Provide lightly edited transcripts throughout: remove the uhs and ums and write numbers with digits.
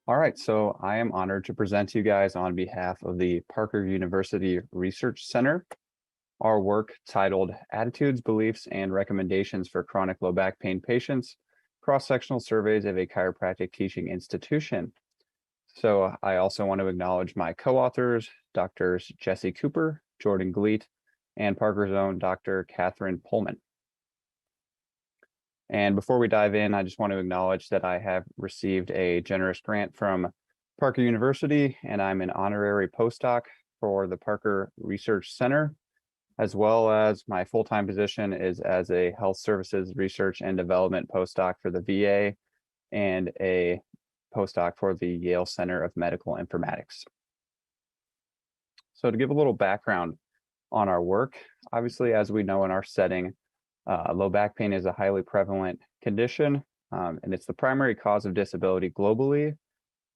All right, so I am honored to present to you guys on behalf of the Parker University Research Center, our work titled Attitudes, Beliefs, and Recommendations for Chronic Low Back Pain Patients, Cross-Sectional Surveys of a Chiropractic Teaching Institution. So I also want to acknowledge my co-authors, Drs. Jesse Cooper, Jordan Gleet, and Parker's own Dr. Catherine Pullman. And before we dive in, I just want to acknowledge that I have received a generous grant from Parker University, and I'm an honorary postdoc for the Parker Research Center, as well as my full-time position is as a health services research and development postdoc for the VA and a postdoc for the Yale Center of Medical Informatics. So to give a little background on our work, obviously, as we know in our setting, low back pain is a highly prevalent condition, and it's the primary cause of disability globally,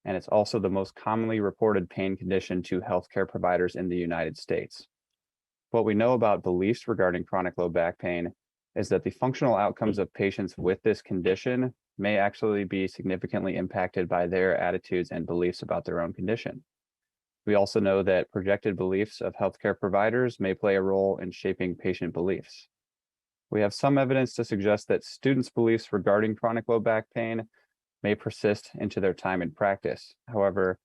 and it's also the most commonly reported pain condition to healthcare providers in the United States. What we know about beliefs regarding chronic low back pain is that the functional outcomes of patients with this condition may actually be significantly impacted by their attitudes and beliefs about their own condition. We also know that projected beliefs of healthcare providers may play a role in shaping patient beliefs. We have some evidence to suggest that students' beliefs regarding chronic low back pain may persist into their time in practice. However,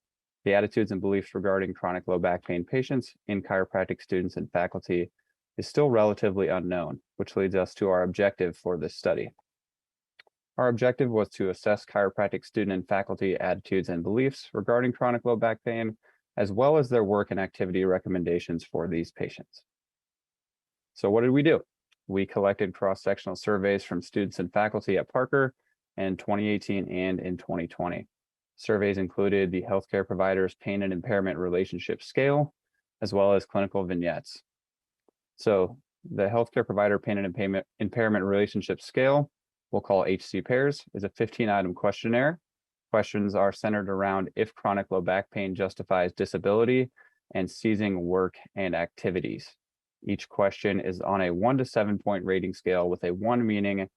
the attitudes and beliefs regarding chronic low back pain patients in chiropractic students and faculty is still relatively unknown, which leads us to our objective for this study. Our objective was to assess chiropractic student and faculty attitudes and beliefs regarding chronic low back pain, as well as their work and activity recommendations for these patients. So what did we do? We collected cross-sectional surveys from students and faculty at Parker in 2018 and in 2020. Surveys included the healthcare provider's pain and impairment relationship scale, as well as clinical vignettes. So the healthcare provider pain and impairment relationship scale, we'll call HC pairs, is a 15-item questionnaire. Questions are centered around if chronic low back pain justifies disability and ceasing work and activities. Each question is on a 1 to 7 point rating scale, with a 1 meaning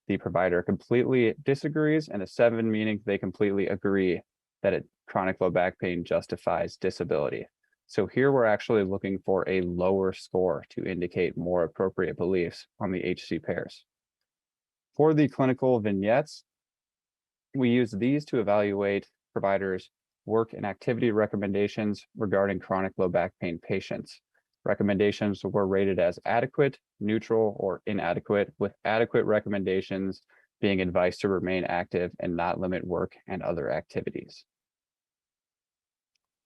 the provider completely disagrees and a 7 meaning they completely agree that chronic low back pain justifies disability. So here we're actually looking for a lower score to indicate more appropriate beliefs on the HC pairs. For the clinical vignettes, we use these to evaluate providers' work and activity recommendations regarding chronic low back pain patients. Recommendations were rated as adequate, neutral, or inadequate, with adequate recommendations being advice to remain active and not limit work and other activities.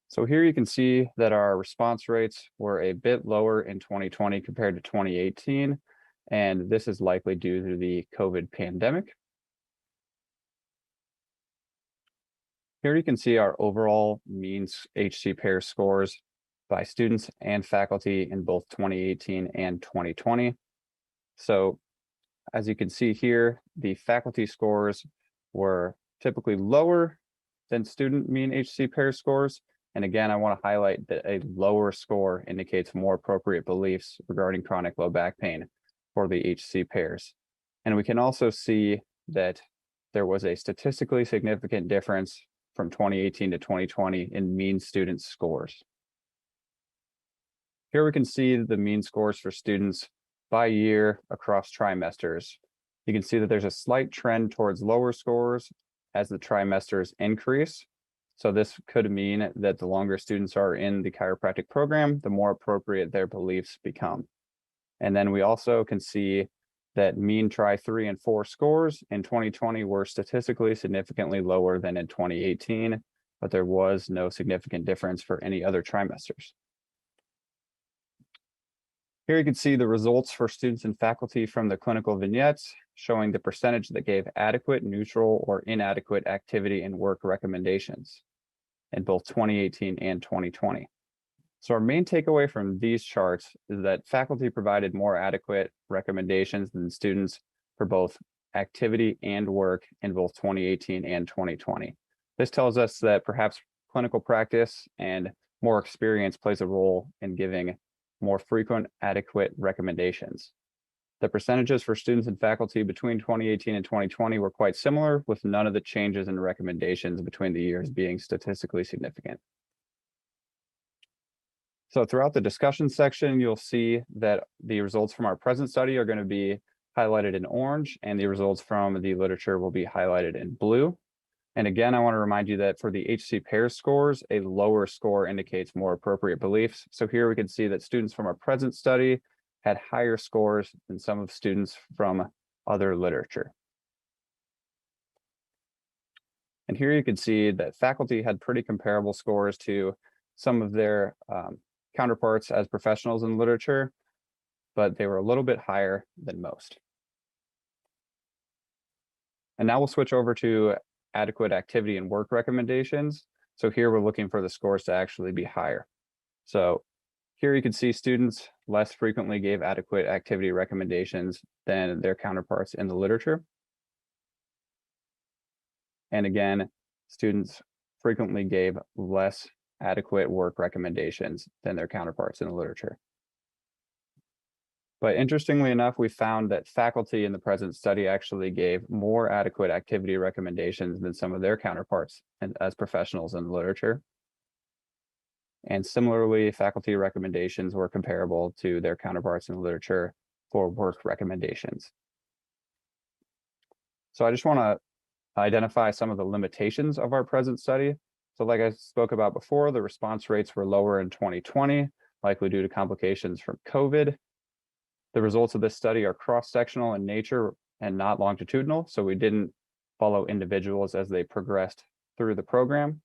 So here you can see that our response rates were a bit lower in 2020 compared to 2018, and this is likely due to the COVID pandemic. Here you can see our overall means HC pair scores by students and faculty in both 2018 and 2020. So as you can see here, the faculty scores were typically lower than student mean HC pair scores. And again, I want to highlight that a lower score indicates more appropriate beliefs regarding chronic low back pain for the HC pairs. And we can also see that there was a statistically significant difference from 2018 to 2020 in mean student scores. Here we can see the mean scores for students by year across trimesters. You can see that there's a slight trend towards lower scores as the trimesters increase. So this could mean that the longer students are in the chiropractic program, the more appropriate their beliefs become. And then we also can see that mean tri 3 and 4 scores in 2020 were statistically significantly lower than in 2018, but there was no significant difference for any other trimesters. Here you can see the results for students and faculty from the clinical vignettes, showing the percentage that gave adequate, neutral, or inadequate activity and work recommendations in both 2018 and 2020. So our main takeaway from these charts is that faculty provided more adequate recommendations than students for both activity and work in both 2018 and 2020. This tells us that perhaps clinical practice and more experience plays a role in giving more frequent, adequate recommendations. The percentages for students and faculty between 2018 and 2020 were quite similar, with none of the changes in recommendations between the years being statistically significant. So throughout the discussion section, you'll see that the results from our present study are going to be highlighted in orange, and the results from the literature will be highlighted in blue. And again, I want to remind you that for the HC pairs scores, a lower score indicates more appropriate beliefs. So here we can see that students from our present study had higher scores than some of students from other literature. And here you can see that faculty had pretty comparable scores to some of their counterparts as professionals in literature, but they were a little bit higher than most. And now we'll switch over to adequate activity and work recommendations. So here we're looking for the scores to actually be higher. So here you can see students less frequently gave adequate activity recommendations than their counterparts in the literature. And again, students frequently gave less adequate work recommendations than their counterparts in the literature. But interestingly enough, we found that faculty in the present study actually gave more adequate activity recommendations than some of their counterparts as professionals in the literature. And similarly, faculty recommendations were comparable to their counterparts in the literature for work recommendations. So I just want to identify some of the limitations of our present study. So like I spoke about before, the response rates were lower in 2020, likely due to complications from COVID. The results of this study are cross-sectional in nature and not longitudinal, so we didn't follow individuals as they progressed through the program.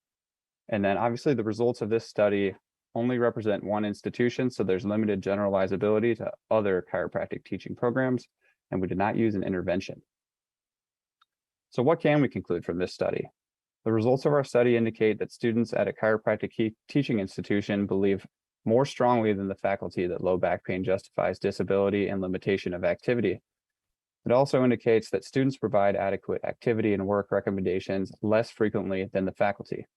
And then obviously the results of this study only represent one institution, so there's limited generalizability to other chiropractic teaching programs, and we did not use an intervention. So what can we conclude from this study? The results of our study indicate that students at a chiropractic teaching institution believe more strongly than the faculty that low back pain justifies disability and limitation of activity. It also indicates that students provide adequate activity and work recommendations less frequently than the faculty.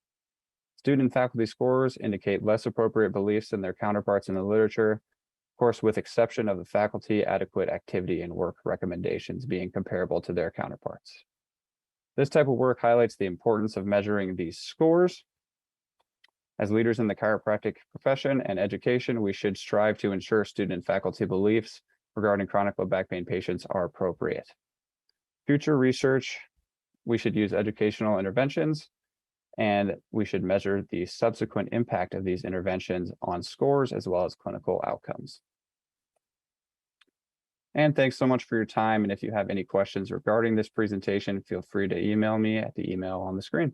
Student and faculty scores indicate less appropriate beliefs than their counterparts in the literature, of course, with exception of the faculty adequate activity and work recommendations being comparable to their counterparts. This type of work highlights the importance of measuring these scores. As leaders in the chiropractic profession and education, we should strive to ensure student and faculty beliefs regarding chronic low back pain patients are appropriate. Future research, we should use educational interventions, and we should measure the subsequent impact of these interventions on scores as well as clinical outcomes. And thanks so much for your time. And if you have any questions regarding this presentation, feel free to email me at the email on the screen.